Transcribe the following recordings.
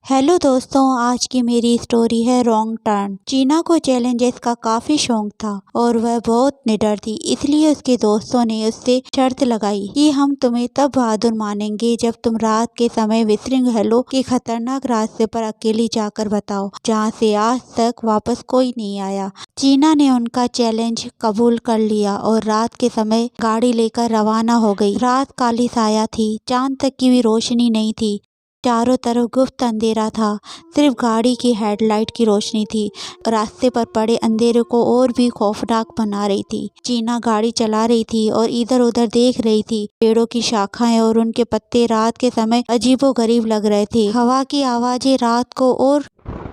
Hello दोस्तों, आज की मेरी स्टोरी है रॉन्ग टर्न। चीना को चैलेंजेस का काफी शौक था और वह बहुत निडर थी। इसलिए उसके दोस्तों ने उससे शर्त लगाई कि हम तुम्हें तब बहादुर मानेंगे जब तुम रात के समय विसिरिंग हेलो के खतरनाक रास्ते पर अकेली जाकर बताओ, जहाँ से आज तक वापस कोई नहीं आया। चीना ने उनका चैलेंज कबूल कर लिया और रात के समय गाड़ी लेकर रवाना हो गई। रात काली साया थी, चांद तक की भी रोशनी नहीं थी। चारों तरफ गुप्त अंधेरा था, सिर्फ गाड़ी की हेडलाइट की रोशनी थी। रास्ते पर पड़े अंधेरे को और भी खौफनाक बना रही थी। चीना गाड़ी चला रही थी और इधर उधर देख रही थी। पेड़ों की शाखाएं और उनके पत्ते रात के समय अजीबोगरीब लग रहे थे। हवा की आवाजें रात को और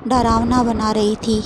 डरावना बना रही थी।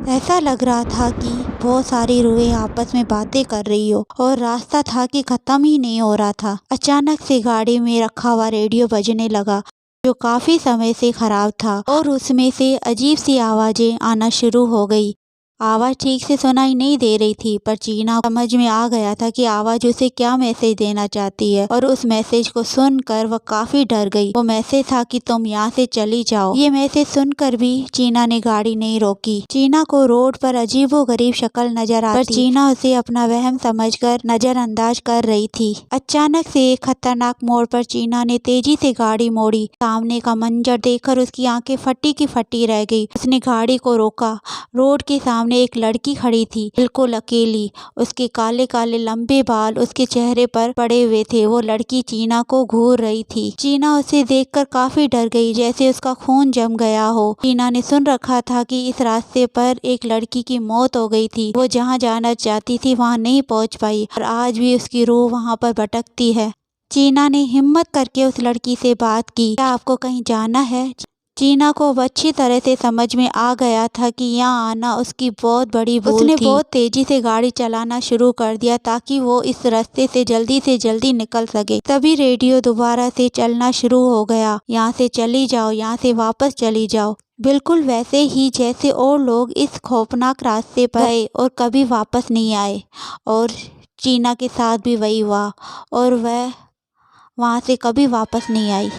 ऐसा लग रहा था कि बहुत सारी रूहें आपस में बातें कर रही हो और रास्ता था कि खत्म ही नहीं हो रहा था। अचानक से गाड़ी में रखा हुआ रेडियो बजने लगा, जो काफी समय से खराब था, और उसमें से अजीब सी आवाजें आना शुरू हो गई। आवाज ठीक से सुनाई नहीं दे रही थी, पर चीना समझ में आ गया था कि आवाज उसे क्या मैसेज देना चाहती है, और उस मैसेज को सुनकर वह काफी डर गई। वो मैसेज था कि तुम यहाँ से चली जाओ। ये मैसेज सुनकर भी चीना ने गाड़ी नहीं रोकी। चीना को रोड पर अजीबोगरीब शक्ल नजर आती, पर चीना उसे अपना वहम समझकर नजरअंदाज कर रही थी। अचानक से एक खतरनाक मोड़ पर चीना ने तेजी से गाड़ी मोड़ी। सामने का मंजर देखकर उसकी आंखें फटी की फटी रह गई। उसने गाड़ी को रोका। रोड के सामने एक लड़की खड़ी थी, बिल्कुल अकेली। उसके काले काले लंबे बाल उसके चेहरे पर पड़े हुए थे। वो लड़की चीना को घूर रही थी। चीना उसे देखकर काफी डर गई, जैसे उसका खून जम गया हो। चीना ने सुन रखा था कि इस रास्ते पर एक लड़की की मौत हो गई थी। वो जहाँ जाना चाहती थी वहाँ नहीं पहुँच पाई और आज भी उसकी रूह वहाँ पर भटकती है। चीना ने हिम्मत करके उस लड़की से बात की, क्या आपको कहीं जाना है? चीना को अब अच्छी तरह से समझ में आ गया था कि यहाँ आना उसकी बहुत बड़ी भूल थी। उसने बहुत तेजी से गाड़ी चलाना शुरू कर दिया ताकि वो इस रास्ते से जल्दी निकल सके। तभी रेडियो दोबारा से चलना शुरू हो गया। यहाँ से चली जाओ, यहाँ से वापस चली जाओ। बिल्कुल वैसे ही जैसे और लोग इस खौफनाक रास्ते पर गए और कभी वापस नहीं आए। और चीना के साथ भी वही हुआ और वह वहाँ से कभी वापस नहीं आई।